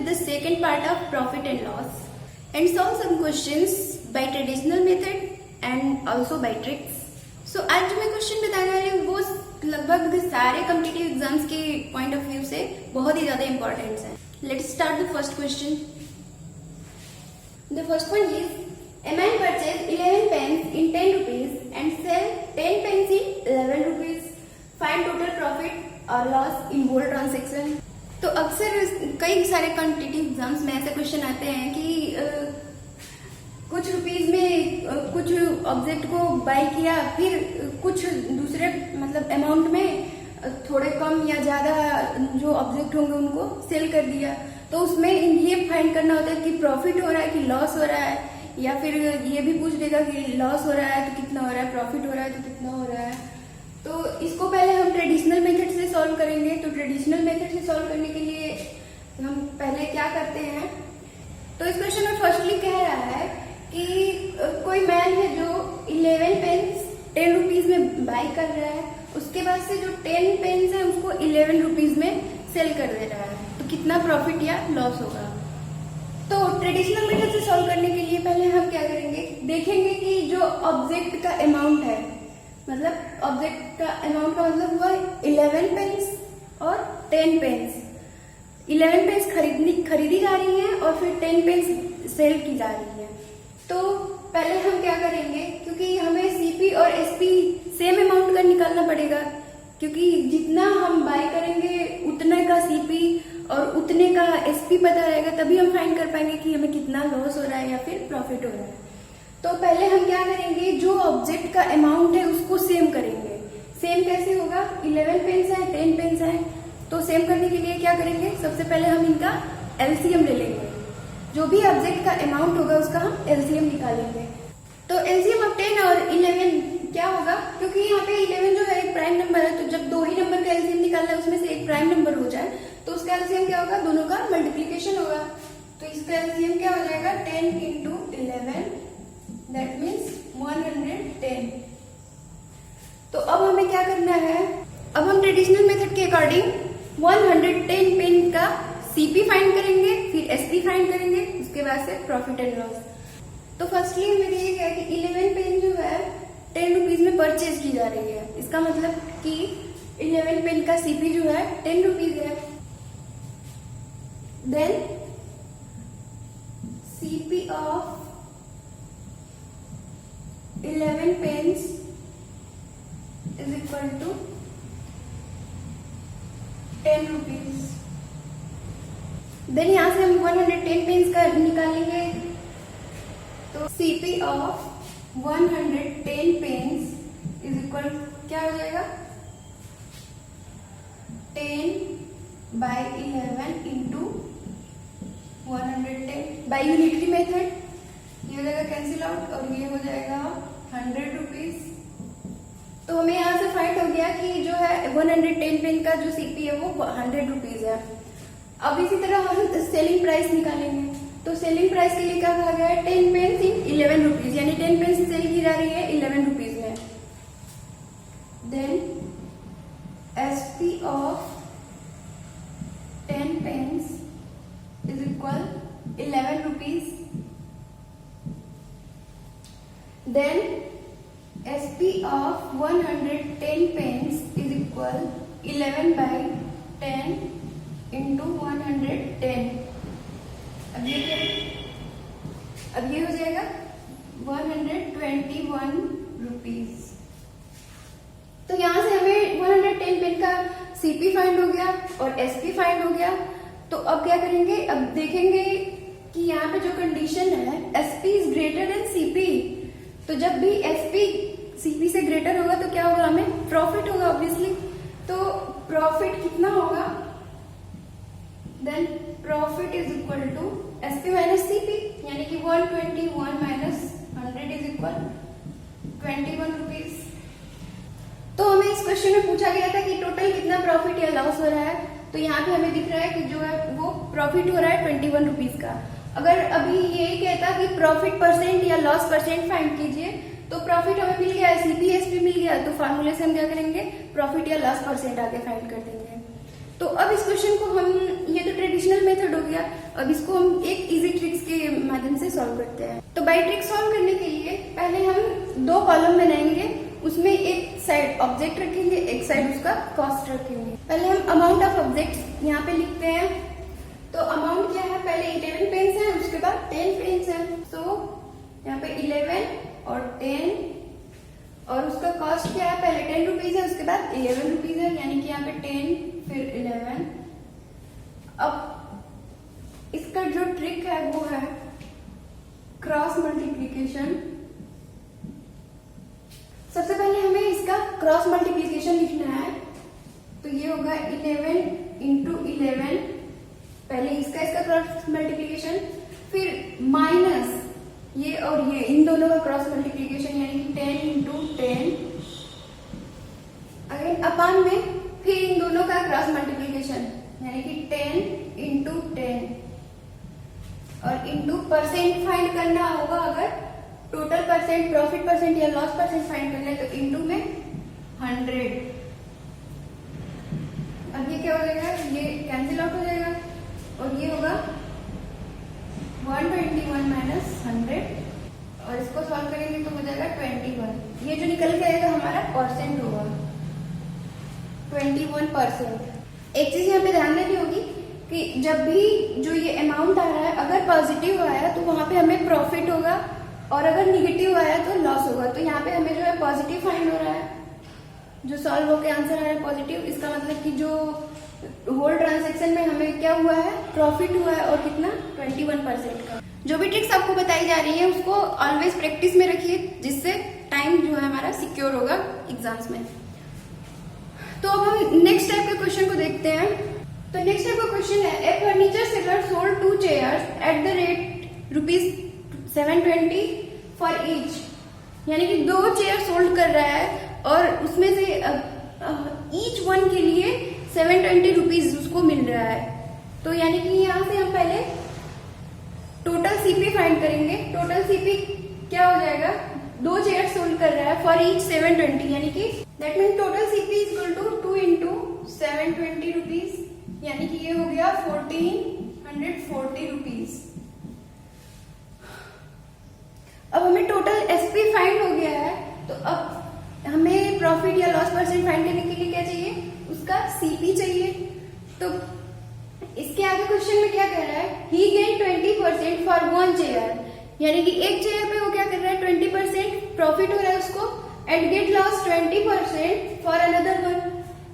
the second part of profit and loss and solve some questions by traditional method and also by tricks. So आज जो मैं question बताने वाली हूँ वो लगभग सारे कॉम्पिटिटिव एग्जाम्स के पॉइंट ऑफ व्यू से बहुत ही ज्यादा इंपॉर्टेंट है. Let's start the first question. The first one is a man purchased 11 pens in 10 rupees and sell 10 pens in 11 rupees. Find total profit or loss in whole transaction. तो अक्सर कई सारे competitive exams में ऐसे question आते हैं कि कुछ रुपीज में कुछ ऑब्जेक्ट को बाय किया, फिर कुछ दूसरे मतलब अमाउंट में थोड़े कम या ज्यादा जो ऑब्जेक्ट होंगे उनको सेल कर दिया. तो उसमें ये फाइंड करना होता है कि प्रॉफिट हो रहा है कि लॉस हो रहा है, या फिर ये भी पूछ लेगा कि लॉस हो रहा है तो कितना हो रहा है, प्रॉफिट हो रहा है तो कितना हो रहा है. तो इसको पहले हम ट्रेडिशनल मेथड से सॉल्व करेंगे. तो ट्रेडिशनल मेथड से सॉल्व करने के लिए हम पहले क्या करते हैं, तो इस क्वेश्चन में फर्स्टली कह रहा है कि कोई मैन है जो 11 पेन्स 10 रुपीज में बाय कर रहा है, उसके बाद से जो 10 पेन्स है उसको 11 रुपीज में सेल कर दे रहा है. तो कितना प्रॉफिट या लॉस होगा. तो ट्रेडिशनल मेथड से सॉल्व करने के लिए पहले हम क्या करेंगे, देखेंगे कि जो ऑब्जेक्ट का अमाउंट है, मतलब ऑब्जेक्ट का अमाउंट का मतलब हुआ 11 पेन्स और 10 पेन्स. 11 पेन्स खरीदी जा रही है और फिर 10 पेन्स सेल की जा रही है. तो पहले हम क्या करेंगे, क्योंकि हमें सीपी और एसपी सेम अमाउंट का निकालना पड़ेगा, क्योंकि जितना हम बाय करेंगे उतने का सीपी और उतने का एसपी पता रहेगा, तभी हम फाइंड कर पाएंगे कि हमें कितना लॉस हो रहा है या फिर प्रॉफिट हो रहा है. तो पहले हम क्या करेंगे, जो ऑब्जेक्ट का अमाउंट है उसको सेम करेंगे. सेम कैसे होगा, 11 पेन्स है 10 पेन्स है, तो सेम करने के लिए क्या करेंगे, सबसे पहले हम इनका एलसीएम ले लेंगे. जो भी ऑब्जेक्ट का अमाउंट होगा उसका हम एलसीएम निकालेंगे. तो एलसीएम ऑफ 10 और 11 क्या होगा, क्योंकि यहाँ पे 11 जो है एक प्राइम नंबर है, तो जब दो ही नंबर का एलसीएम निकालना है उसमें से एक प्राइम नंबर हो जाए तो उसका एलसीएम क्या होगा, दोनों का मल्टीप्लीकेशन होगा. तो इसका एलसीएम क्या हो जाएगा, 10 इंटू 11, दैट मीन्स 110. तो अब हमें क्या करना है, अब हम ट्रेडिशनल मेथड के अकॉर्डिंग 110 पेन का सीपी फाइंड करेंगे, फिर एसपी फाइंड करेंगे, उसके बाद से प्रॉफिट एंड लॉस. तो फर्स्टली हमें ये है कि 11 पेन जो है 10 रुपीज में परचेज की जा रही है. इसका मतलब कि 11 पेन का सीपी जो है 10 रुपीज है. Then CP of 11 pens is equal to 10 rupees. देन यहां से हम 110 पेन्स का निकालेंगे. तो CP of 110 pens is equal क्या हो जाएगा, 10 by 11 into 110 by unitary method. ये हो जाएगा कैंसिल आउट और ये हो जाएगा 100 रुपीज. तो हमें यहाँ से फाइंड हो गया कि जो है 110 पेन का जो सीपी है वो 100 रुपीज है. अब इसी तरह हम सेलिंग प्राइस निकालेंगे. तो सेलिंग प्राइस के लिए क्या कहा गया है, 10 पेन्स इन 11 रुपीज, यानी 10 पेन्स सेल की जा रही है 11 रुपीज में. Then SP of 10 pens is equal 11 rupees. Then SP of 110 pens is equal 11 by 10 into 110. अब ये हो जाएगा 121 रुपीज. तो यहां से हमें 110 पेन का सीपी फाइंड हो गया और एसपी फाइंड हो गया. तो अब क्या करेंगे, अब देखेंगे कि यहाँ पे जो कंडीशन है SP is greater than CP. तो जब भी एसपी सीपी से ग्रेटर होगा तो क्या होगा, हमें प्रॉफिट होगा ऑब्वियसली. तो प्रॉफिट कितना होगा, then profit is equal to SP minus CP, यानी कि 121 माइनस 100 इज इक्वल 21 रुपीज. तो हमें इस क्वेश्चन में पूछा गया था कि टोटल कितना प्रॉफिट या लॉस हो रहा है. तो यहाँ पे हमें दिख रहा है कि जो है वो प्रॉफिट हो रहा है 21 रुपीज का. अगर अभी ये कहता कि प्रॉफिट परसेंट या लॉस परसेंट फाइंड कीजिए, तो प्रॉफिट हमें मिल गया, सीपी एसपी मिल गया, तो फार्मूले से हम क्या करेंगे, प्रॉफिट या लॉस परसेंट आगे फाइंड कर देंगे. तो अब इस क्वेश्चन को हम, ये तो ट्रेडिशनल मेथड हो गया, अब इसको हम एक इजी ट्रिक्स के माध्यम से सॉल्व करते हैं। तो बाई ट्रिक सॉल्व करने के लिए पहले हम दो कॉलम बनाएंगे, उसमें एक साइड ऑब्जेक्ट रखेंगे, एक साइड उसका कॉस्ट रखेंगे। पहले हम अमाउंट ऑफ ऑब्जेक्ट्स यहाँ पे लिखते हैं। तो अमाउंट क्या है, पहले 11 पेन्स है, उसके बाद 10 पेन्स है। सो यहाँ पे 11 और 10, और उसका कॉस्ट क्या है, पहले 10 रुपीज है, उसके बाद 11 रुपीज है, यानी कि यहाँ पे 10 फिर 11। अब इसका जो ट्रिक है वो है क्रॉस मल्टीप्लीकेशन। सबसे पहले हमें इसका क्रॉस मल्टीप्लीकेशन लिखना है। तो ये होगा 11 इंटू 11, पहले इसका क्रॉस मल्टीप्लीकेशन, फिर माइनस ये और ये, इन दोनों का क्रॉस मल्टीप्लीकेशन, यानी कि 10 इंटू 10, अगेन अपान में फिर इन दोनों का क्रॉस मल्टीप्लीकेशन, यानी कि 10 इंटू 10, और इंटू परसेंट फाइंड करना होगा। अगर टोटल परसेंट, प्रॉफिट परसेंट या लॉस परसेंट फाइंड करना है तो इंटू में 100। अब ये क्या हो जाएगा, ये कैंसिल आउट हो जाएगा, और ये होगा 121 माइनस 100, और इसको सॉल्व करेंगे तो हो जाएगा 21। ये जो निकल के आएगा हमारा परसेंट होगा 21%। एक चीज यहाँ पे ध्यान देनी होगी कि जब भी जो ये अमाउंट आ रहा है, अगर पॉजिटिव आया तो वहां पे हमें प्रॉफिट होगा, और अगर निगेटिव आया तो लॉस होगा। तो यहाँ पे हमें जो है पॉजिटिव फाइंड हो रहा है, जो सॉल्व होकर आंसर आ रहा है पॉजिटिव। इसका मतलब कि जो होल ट्रांजैक्शन में हमें क्या हुआ है, प्रॉफिट हुआ है, और कितना, 21% का। जो भी ट्रिक्स आपको बताई जा रही है उसको ऑलवेज प्रैक्टिस में रखिए, जिससे टाइम जो है हमारा सिक्योर होगा एग्जाम्स में। तो अब हम नेक्स्ट टाइप के क्वेश्चन को देखते हैं। तो नेक्स्ट टाइप का क्वेश्चन है, a furniture seller sold 2 chairs at the rate ₹720 for each, यानी कि 2 चेयर सोल्ड कर रहा है, और उसमें से ईच वन के लिए 720 रुपीज उसको मिल रहा है। तो यानी कि यहाँ से हम पहले टोटल सीपी फाइंड करेंगे। टोटल सीपी क्या हो जाएगा, 2 चेयर सोल्ड कर रहा है, फॉर ईच 720, यानी कि that mean total CP is equal to 2 into 720 rupees, यानी कि ये हो गया 1440 रुपीज। अब हमें टोटल एसपी फाइंड हो गया है, तो अब हमें प्रॉफिट या लॉस परसेंट फाइंड करने के लिए क्या चाहिए, उसका सीपी चाहिए। तो इसके आगे क्वेश्चन में क्या कह रहा है, ही गेन 20% फॉर 1 चेयर, यानी कि एक चेयर पे वो क्या कर रहा है, 20% प्रॉफिट हो रहा है उसको, and get loss 20% for another one.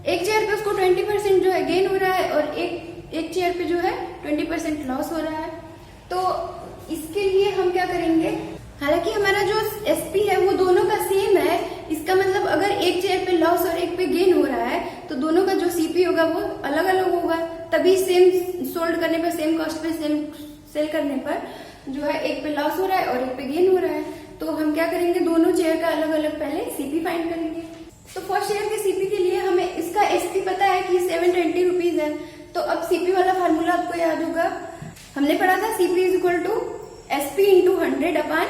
एक चेयर पे उसको 20% जो है गेन हो रहा है, और एक चेयर पे जो है 20% लॉस हो रहा है। तो इसके लिए हम क्या करेंगे, हालांकि हमारा जो एसपी है वो दोनों का सेम है, इसका मतलब अगर एक चेयर पे लॉस और एक पे गेन हो रहा है तो दोनों का जो सीपी होगा वो अलग अलग होगा, तभी सेम सोल्ड करने पर, सेम कॉस्ट पे, सेम सेल करने पर जो है एक पे लॉस हो रहा है और एक पे गेन हो रहा है। तो हम क्या करेंगे, दोनों चेयर का अलग अलग पहले सीपी फाइंड करेंगे। तो फर्स्ट चेयर के सीपी के लिए हमें इसका एसपी पता है कि 720 रुपीज है। तो अब सीपी वाला फार्मूला आपको याद होगा, हमने पढ़ा था CP is equal to SP into 100 upon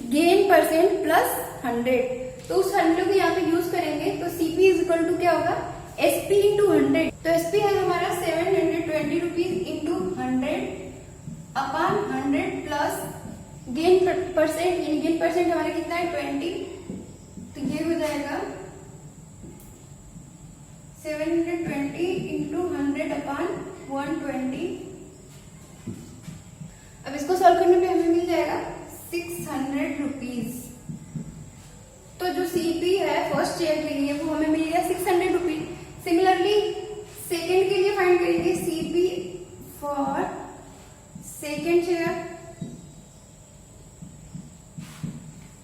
gain percent plus 100। तो उस फार्मूले को यहाँ पे यूज करेंगे। तो सीपी इज इक्वल टू क्या होगा, एसपी इंटू 100। तो एसपी है हमारा 720 rupees into 100 upon 100 plus gain percent, gain percent हमारा कितना है 20। तो ये हो जाएगा 720 इंटू 100 अपॉन 120। अब इसको सॉल्व करने पे हमें मिल जाएगा 600 रुपीज। तो जो सीपी है फर्स्ट चेयर के लिए वो हमें मिल गया 600 रुपीज। सिमिलरली सेकेंड के लिए फाइंड करेंगे सीपी फॉर सेकेंड चेयर।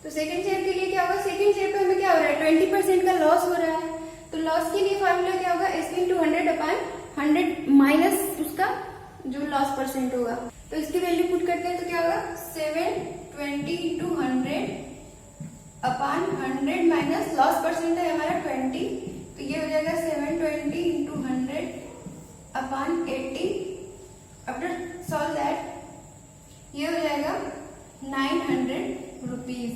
तो सेकेंड चेयर के लिए क्या होगा, सेकेंड चेयर पे हमें क्या हो रहा है, 20% का लॉस हो रहा है। तो लॉस के लिए फार्मूला क्या होगा, एसपी इंटू 100 अपॉन 100 माइनस उसका जो लॉस परसेंट होगा। तो इसकी वैल्यू पुट करते हैं तो क्या होगा, 720 into 100 upon 100 minus loss percent है हमारा 20। तो ये हो जाएगा 720 into 100 upon 80। After solve that ये हो जाएगा 900 रुपीज।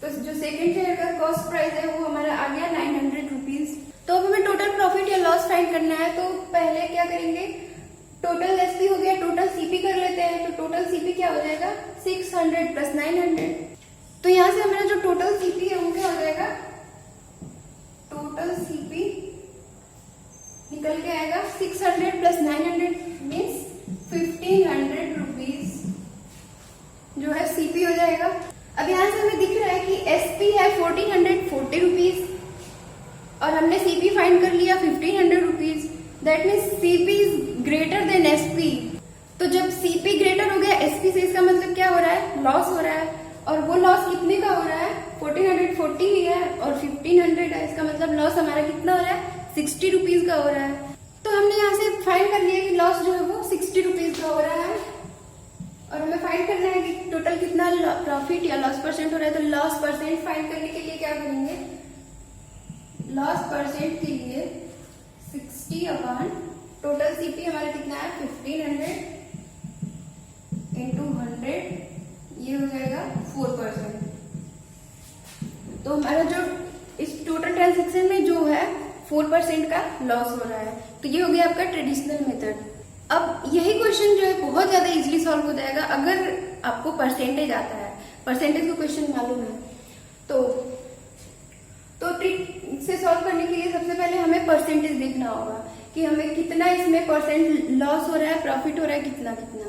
तो जो सेकेंड चेयर का कॉस्ट प्राइस है वो हमारा आ गया 900 रुपीज। तो अब हमें टोटल प्रॉफिट या लॉस फाइंड करना है। तो पहले क्या करेंगे, टोटल एसपी हो गया, टोटल सीपी कर लेते हैं। तो टोटल सीपी क्या हो जाएगा, 600 प्लस 900। तो यहाँ से हमारा जो टोटल सीपी है वो क्या हो जाएगा, टोटल सीपी निकल के आएगा 600 प्लस 900 मीन्स 1500 रुपीज जो है सीपी हो जाएगा। अब यहाँ से हमें दिख रहा है कि एसपी है 1440 रुपीज और हमने सीपी फाइंड कर लिया 1500 rupees. That means CP is greater than SP. तो जब सीपी ग्रेटर हो गया एसपी से, इसका मतलब क्या हो रहा है, लॉस हो रहा है। और वो लॉस कितने का हो रहा है, 1440 ही है और 1500 है, इसका मतलब लॉस हमारा कितना हो रहा है, 60 रुपीज का हो रहा है। तो हमने यहाँ से फाइंड कर लिया कि लॉस जो है वो 60 रुपीज का हो रहा है और हमें फाइंड करना है कि टोटल कितना प्रॉफिट या लॉस परसेंट हो रहा है। तो लॉस परसेंट फाइंड करने के लिए क्या करेंगे, लॉस परसेंट के लिए 60 अपॉन टोटल सीपी हमारा कितना है 1500 इंटू 100, ये हो जाएगा 4%। तो हमारा जो इस टोटल ट्रांजेक्शन में जो है 4% का लॉस हो रहा है। तो ये हो गया आपका ट्रेडिशनल मेथड। अब यही क्वेश्चन जो है बहुत ज्यादा इजीली सॉल्व हो जाएगा अगर आपको परसेंटेज आता है, परसेंटेज का क्वेश्चन मालूम है। तो ट्रिक से सॉल्व करने के लिए सबसे पहले हमें परसेंटेज देखना होगा कि हमें कितना इसमें परसेंट लॉस हो रहा है, प्रॉफिट हो रहा है, कितना कितना।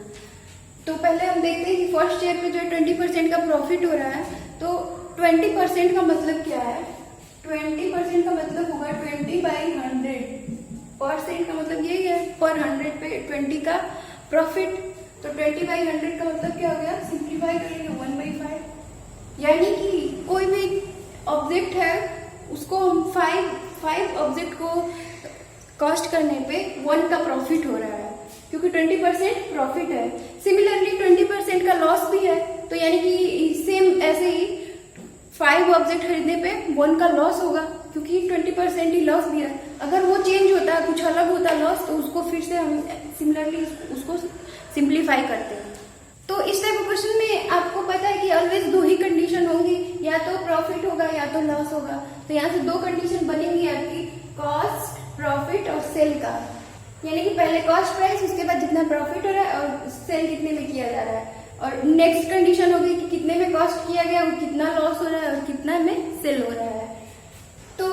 तो पहले हम देखते हैं कि फर्स्ट ईयर में जो 20% का प्रॉफिट हो रहा है। तो 20% का मतलब क्या है, 20% का मतलब होगा 20/100%। का मतलब यही है, पर 100 पे 20 का प्रॉफिट। तो 20/100 का मतलब क्या हो गया, सिंप्लीफाई करेंगे 1/5। यानी कि कोई भी ऑब्जेक्ट है उसको हम 5 ऑब्जेक्ट को कॉस्ट करने पे 1 का प्रॉफिट हो रहा है क्योंकि 20% प्रॉफिट है। सिमिलरली 20% का लॉस भी है। तो यानी कि सेम ऐसे ही 5 ऑब्जेक्ट खरीदने पे 1 का लॉस होगा क्योंकि 20% ही लॉस भी है। अगर वो चेंज होता है, कुछ अलग होता है लॉस, तो उसको फिर से हम सिमिलरली उसको सिंप्लीफाई करते हैं। तो इस टाइप ऑफ क्वेश्चन में आपको पता है कि ऑलवेज 2 ही कंडीशन होंगी, या तो प्रॉफिट होगा या तो लॉस होगा। तो यहाँ से 2 कंडीशन बनेंगी आपकी, कॉस्ट, प्रॉफिट और सेल का। यानी कि पहले कॉस्ट प्राइस, उसके बाद जितना प्रॉफिट हो रहा है और सेल कितने में किया जा रहा है। और नेक्स्ट कंडीशन होगी कि कितने में कॉस्ट किया गया, कितना लॉस हो रहा है और कितना में सेल हो रहा है। तो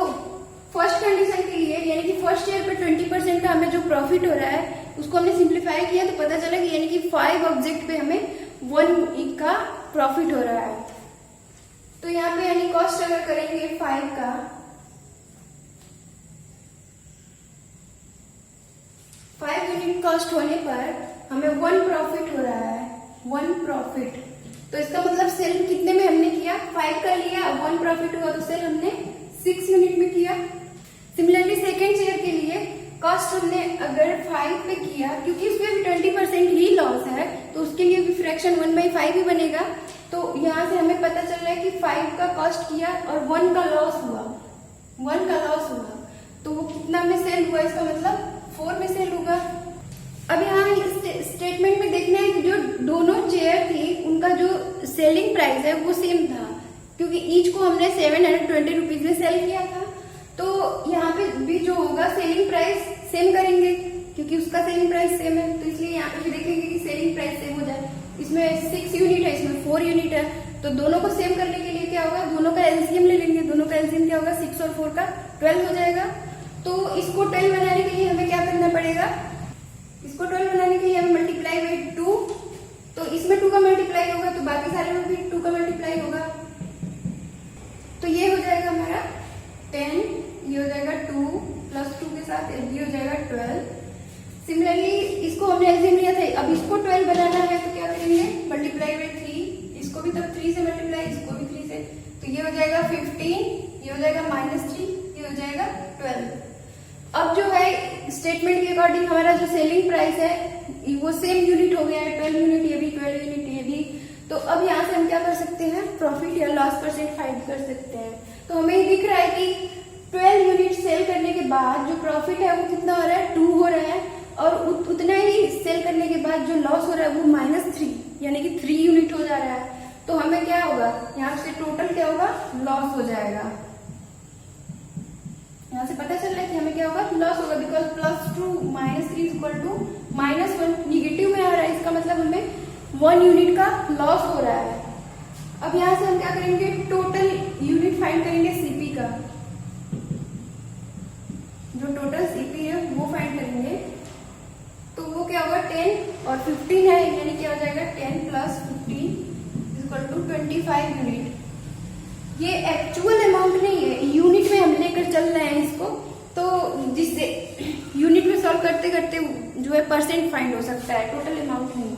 फर्स्ट कंडीशन के लिए यानी कि फर्स्ट ईयर पे 20% का हमें जो प्रॉफिट हो रहा है उसको हमने सिंप्लीफाई किया तो पता चला कि यानी कि 5 ऑब्जेक्ट पे हमें 1 का प्रॉफिट हो रहा है। तो यहाँ पे यानी कॉस्ट अगर करेंगे 5 का, 5 यूनिट कॉस्ट होने पर हमें 1 प्रॉफिट हो रहा है, 1 प्रॉफिट। तो इसका मतलब सेल कितने में हमने किया, 5 का लिया, 1 प्रॉफिट हुआ तो सेल हमने 6 यूनिट में किया। सिमिलरली सेकेंड ईयर के लिए कॉस्ट हमने अगर 5 पे किया, क्योंकि उसमें भी 20% ही लॉस है तो उसके लिए भी फ्रैक्शन 1/5 ही बनेगा। तो यहाँ से हमें पता चल रहा है कि 5 का कॉस्ट किया और 1 का लॉस हुआ, 1 का लॉस हुआ तो वो कितना में सेल हुआ, इसका मतलब 4 में सेल होगा। अब यहाँ स्टेटमेंट में देखना है कि जो दोनों चेयर थी उनका जो सेलिंग प्राइस है वो सेम था क्योंकि ईच को हमने 720 रुपीज में सेल किया था। तो यहाँ पे भी जो होगा सेलिंग प्राइस सेम करेंगे क्योंकि उसका सेलिंग प्राइस सेम है। तो इसलिए यहाँ पे भी देखेंगे कि सेलिंग प्राइस सेम हो जाए। इसमें 6 यूनिट है, इसमें 4 यूनिट है, तो दोनों को सेम करने के लिए क्या होगा, दोनों का एलसीएम ले लेंगे। दोनों का एलसीएम क्या होगा, 6 और 4 का 12 हो जाएगा। तो इसको 12 बनाने के लिए हमें क्या करना पड़ेगा, इसको 12 बनाने के लिए हमें मल्टीप्लाई बाई 2। तो इसमें 2 का मल्टीप्लाई होगा तो बाकी सारे में भी 2 का मल्टीप्लाई होगा। तो ये हो जाएगा हमारा 10, ये हो जाएगा 2 प्लस 2 के साथ ये हो जाएगा 12। सिमिलरली इसको हमने एलसीएम लिया था, अब इसको 12 बनाना है तो क्या करेंगे, मल्टीप्लाई बाई 3, इसको भी तब 3 से मल्टीप्लाई, इसको भी 3 से। तो ये हो जाएगा 15, ये हो जाएगा -3, ये हो जाएगा 12। अब जो है स्टेटमेंट के अकॉर्डिंग हमारा जो सेलिंग प्राइस है वो सेम यूनिट हो गया है, 12 यूनिट ये भी, 12 यूनिट ये भी। तो अब यहाँ से हम क्या कर सकते हैं, प्रॉफिट या लॉस परसेंट फाइंड कर सकते हैं। तो हमें दिख रहा है कि 12 यूनिट सेल करने के बाद जो प्रॉफिट है वो कितना हो रहा है, 2 हो रहा है और उतना ही सेल करने के बाद जो लॉस हो रहा है वो -3 यानी कि 3 यूनिट हो जा रहा है। तो हमें क्या होगा, यहाँ से टोटल क्या होगा, लॉस हो जाएगा। यहाँ से पता चल रहा है कि हमें क्या होगा, लॉस होगा, बिकॉज +2 -3 इक्वल टू -1 निगेटिव में आ रहा है, इसका मतलब हमें 1 यूनिट का लॉस हो रहा है। अब यहाँ से हम क्या करेंगे, टोटल यूनिट फाइंड करेंगे सीपी का, जो टोटल सीपी है वो फाइंड करेंगे। तो वो क्या होगा, 10 और 15 है, यानी क्या हो जाएगा 10 + 15 इक्वल टू 25 यूनिट। ये एक्चुअल अमाउंट नहीं है, यूनिट में हम लेकर चल रहे हैं इसको, तो जिससे यूनिट में सॉल्व करते करते जो है परसेंट फाइंड हो सकता है, टोटल अमाउंट नहीं।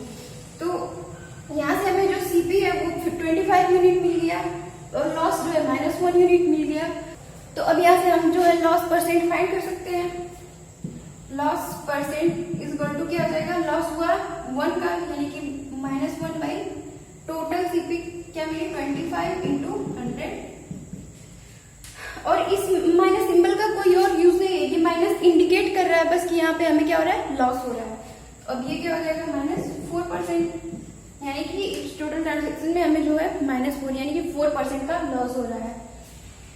तो यहाँ से हमें जो सीपी है वो 25 यूनिट मिल गया और लॉस जो है -1 यूनिट मिल गया। तो अब यहाँ से हम जो है लॉस परसेंट फाइंड कर सकते हैं। Loss percent is equal to क्या हो जाएगा, लॉस हुआ 1 का, यानी कि -1 बाई टोटल सीपी क्या मिली 25 × 100। और इस माइनस सिंबल का कोई और यूज नहीं है, ये माइनस इंडिकेट कर रहा है बस कि यहाँ पे हमें क्या हो रहा है, लॉस हो रहा है। अब ये क्या हो जाएगा -4%, यानी कि इस टोटल ट्रांजेक्शन में हमें जो है -4 यानी कि 4% का लॉस हो रहा है।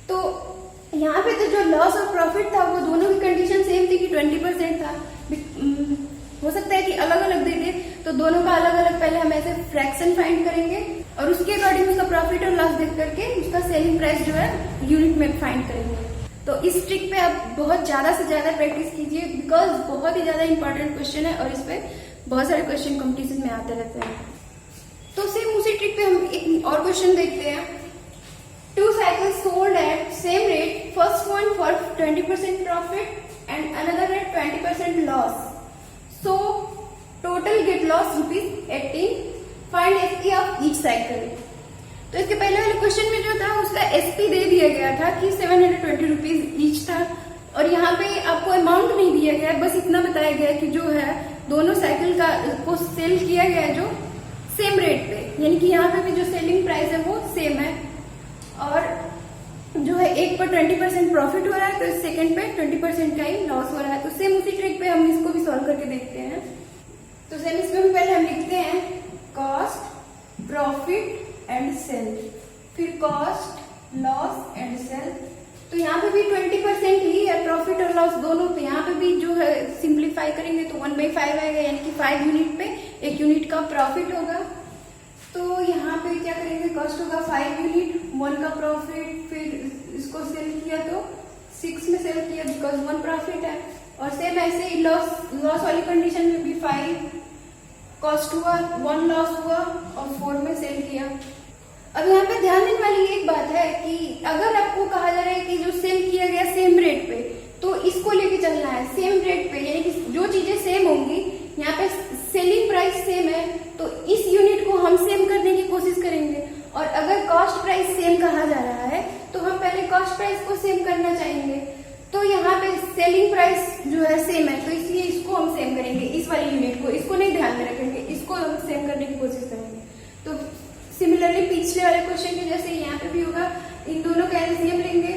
तो यहाँ पे तो जो लॉस और प्रॉफिट था वो दोनों की कंडीशन सेम थी कि 20% था। हो सकता है कि अलग अलग दे दे, तो दोनों का अलग अलग पहले हम ऐसे फ्रैक्शन फाइंड करेंगे और उसके अकॉर्डिंग उसका प्रॉफिट और लॉस देख करके उसका सेलिंग प्राइस जो है यूनिट में फाइंड करेंगे। तो इस ट्रिक पे आप बहुत ज्यादा से ज्यादा प्रैक्टिस कीजिए, बिकॉज बहुत ही ज्यादा इंपॉर्टेंट क्वेश्चन है और इस पे बहुत सारे क्वेश्चन कॉम्पिटिशन में आते रहते हैं। तो सेम उसी ट्रिक पे हम एक और क्वेश्चन देखते हैं। 2 cycles sold at same rate, first one for 20% profit and another at 20% loss. So total get loss ₹18. Find SP of each cycle. तो इसके पहले वाले क्वेश्चन में जो था उसका SP दे दिया गया था कि 720 रुपीज ईच था, और यहाँ पे आपको अमाउंट नहीं दिया गया, बस इतना बताया गया कि जो है दोनों साइकिल का को सेल किया गया है जो सेम रेट पे, यानी कि यहाँ पे भी जो सेलिंग प्राइस है वो सेम है, और जो है एक पर 20% प्रॉफिट हो रहा है तो सेकंड पे 20% का ही लॉस हो रहा है। तो सेम उसी ट्रिक पे हम इसको भी सॉल्व करके देखते हैं। तो सेम इसमें भी पहले हम लिखते हैं कॉस्ट, प्रॉफिट एंड सेल, फिर कॉस्ट, लॉस एंड सेल। तो यहाँ पे भी 20% ही है प्रॉफिट और लॉस दोनों पे, यहाँ पे भी जो है सिंप्लीफाई करेंगे तो 1/5 आएगा, यानी कि 5 यूनिट पे 1 यूनिट का प्रॉफिट होगा। तो यहाँ पे क्या करेंगे, कॉस्ट होगा 5 यूनिट, 1 का प्रॉफिट, फिर इसको सेल किया तो 6 में सेल किया बिकॉज 1 प्रॉफिट है, और सेम ऐसे ही लॉस वाली कंडीशन में भी 5 कॉस्ट हुआ, 1 लॉस हुआ और 4 में सेल किया। अब यहाँ पे ध्यान देने वाली एक बात है कि अगर आपको कहा जा रहा है कि जो सेल किया गया सेम रेट पे, तो इसको लेके चलना है सेम रेट पे, यानी कि जो चीजें सेम होंगी, यहाँ पे सेलिंग प्राइस सेम है तो इस यूनिट को हम सेम करने की कोशिश करेंगे, और अगर कॉस्ट प्राइस सेम कहा जा रहा है तो हम पहले कॉस्ट प्राइस को सेम करना चाहेंगे। तो यहाँ पे सेलिंग प्राइस जो है सेम है तो इसलिए इसको हम सेम करेंगे, इस वाली यूनिट को, इसको नहीं ध्यान में रखेंगे, इसको हम सेम करने की कोशिश करेंगे। तो सिमिलरली पिछले वाले क्वेश्चन के जैसे यहाँ पे भी होगा, इन दोनों का एलसीएम लेंगे।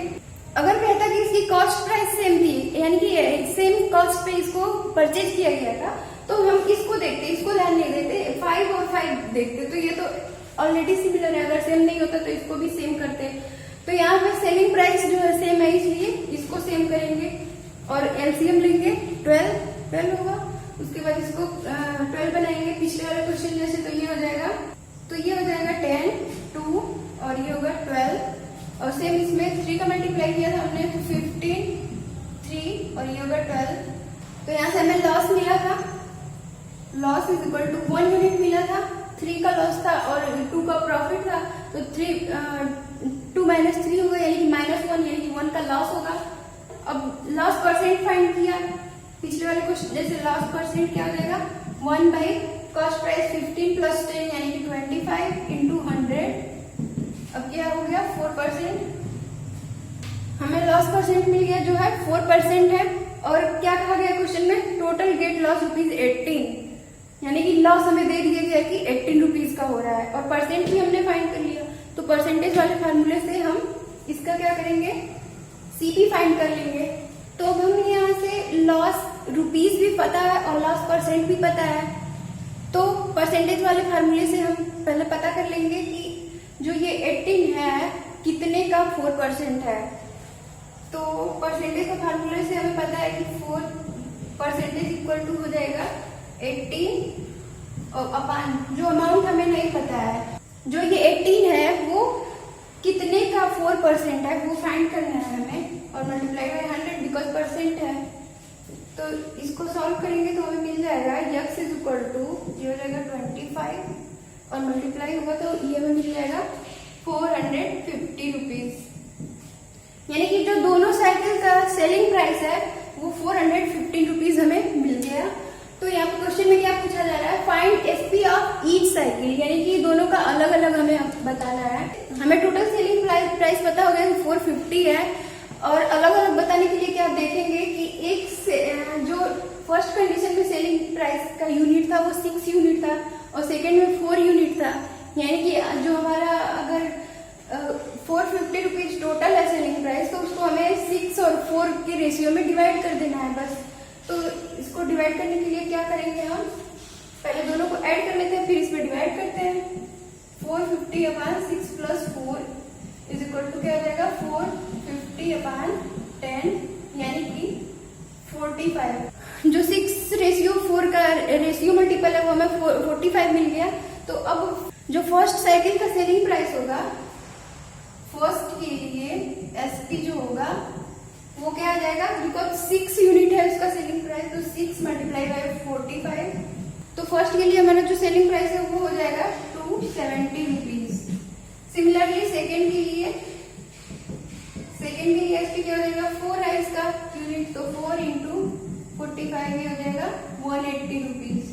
अगर कहता कि इसकी कॉस्ट प्राइस सेम थी, यानी कि सेम कॉस्ट पे इसको परचेज किया गया था, तो हम इसको देखते, इसको ध्यान नहीं देते, 5 और 5 देखते, तो ये तो ऑलरेडी सिमिलर है, अगर सेम नहीं होता तो इसको भी सेम करते। तो यहाँ पे सेलिंग प्राइस जो है सेम है इसलिए इसको सेम करेंगे और एलसीएम लेंगे, 12 होगा, उसके बाद इसको 12 बनाएंगे पिछले वाले क्वेश्चन जैसे, तो ये हो जाएगा 10, 2 और ये होगा 12, और सेम इसमें 3 का मल्टीप्लाई किया था हमने, 15, 3 और ये होगा 12। तो यहाँ से हमें लॉस मिला था, loss is equal to 1 unit मिला था, 3 का लॉस था और 2 का प्रॉफिट था, तो 2 - 3 होगा, यानी कि -1, यानी कि 1 का लॉस होगा। अब लॉस परसेंट फाइंड किया पिछले वाले क्वेश्चन जैसे, लॉस परसेंट क्या हो जाएगा 1 बाई कॉस्ट प्राइस 15 + 10 यानी कि 25 × 100। अब क्या हो गया 4%, हमें लॉस परसेंट मिल गया जो है 4% है, और क्या कहा गया क्वेश्चन में, टोटल गेट लॉस ₹18, यानी कि लॉस हमें दे दिया गया कि 18 रुपीज का हो रहा है, और परसेंट भी हमने फाइंड कर लिया। तो परसेंटेज वाले फार्मूले से हम इसका क्या करेंगे, सीपी फाइंड कर लेंगे। तो अब हम यहाँ से लॉस रुपीज भी पता है और लॉस परसेंट भी पता है, तो परसेंटेज वाले फार्मूले से हम पहले पता कर लेंगे कि जो ये 18 है कितने का 4% है। तो परसेंटेज का फार्मूला से हमें पता है कि 4% इक्वल टू हो जाएगा 18 अपान जो अमाउंट हमें नहीं पता है, जो ये 18 है वो कितने का 4% है वो फाइंड करना है हमें, और मल्टीप्लाई बाय 100 बिकॉज परसेंट है। तो इसको सॉल्व करेंगे तो हमें मिल जाएगा x इज इक्वल टू ये हो जाएगा 25 और मल्टीप्लाई होगा तो ये हमें मिल जाएगा 450 रुपीज। यानी कि जो दोनों साइकिल का सेलिंग प्राइस है वो 450 रुपीज हमें मिल गया। तो यहाँ पे क्वेश्चन में क्या पूछा जा रहा है, find SP of each cycle, यानी कि दोनों का अलग अलग हमें बताना है। हमें टोटल सेलिंग प्राइस पता हो गया 450 है, और अलग अलग बताने के लिए क्या आप देखेंगे कि एक से जो फर्स्ट कंडीशन में सेलिंग प्राइस का यूनिट था वो 6 यूनिट था और सेकेंड में 4 यूनिट था। यानी कि जो हमारा अगर 450 रुपीज टोटल है सेलिंग प्राइस, तो उसको हमें 6 और 4 के रेशियो में डिवाइड कर देना है बस। तो इसको डिवाइड करने के लिए क्या करेंगे, हम पहले दोनों को ऐड कर लेते हैं फिर इसमें डिवाइड करते हैं। 450 अपान 6 प्लस 4 इज इक्वल टू क्या हो जाएगा 450 अपान 10 यानी कि 45। जो 6 रेशियो 4 का रेशियो मल्टीपल है वो हमें 45 मिल गया। तो अब जो फर्स्ट साइकिल का सेलिंग प्राइस होगा फर्स्ट के लिए एसपी जो होगा वो क्या आ जाएगा, बिकॉज 6 यूनिट है उसका सेलिंग प्राइस, तो 6 मल्टीप्लाई बाय 45। तो फर्स्ट के लिए हमारा जो सेलिंग प्राइस है वो हो जाएगा 270 रुपीज। सिमिलरली सेकेंड के लिए एसपी क्या हो जाएगा 4 है इसका यूनिट, तो 4 इंटू 45 ये हो जाएगा 180 रुपीज।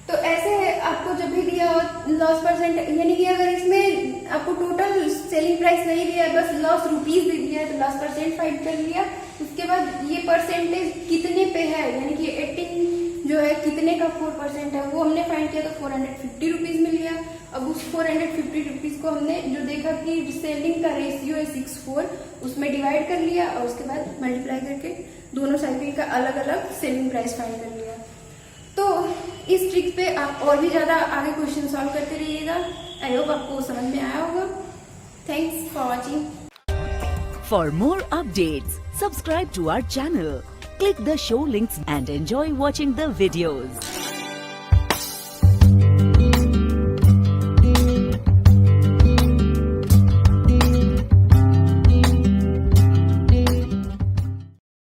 तो ऐसे आपको जब भी दिया हो लॉस परसेंट, यानी कि अगर इसमें आपको टोटल सेलिंग प्राइस नहीं दिया है बस लॉस रुपीज दे दिया है तो लॉस परसेंट फाइंड कर लिया। उसके बाद ये परसेंटेज कितने पे है, यानी कि 18 जो है कितने का 4% है वो हमने फाइंड किया तो 450 रुपीज मिल गया। अब उस 450 रुपीज को हमने जो देखा कि सेलिंग का रेशियो है 6:4 उसमें डिवाइड कर लिया और उसके बाद मल्टीप्लाई करके दोनों साइकिल का अलग अलग सेलिंग प्राइस फाइंड कर लिया। तो इस ट्रिक पे आप और भी ज्यादा आगे क्वेश्चन सॉल्व करते रहिएगा। आई होप आपको समझ में आया होगा। Thanks for watching. For more updates, subscribe to our channel, click the show links and enjoy watching the videos.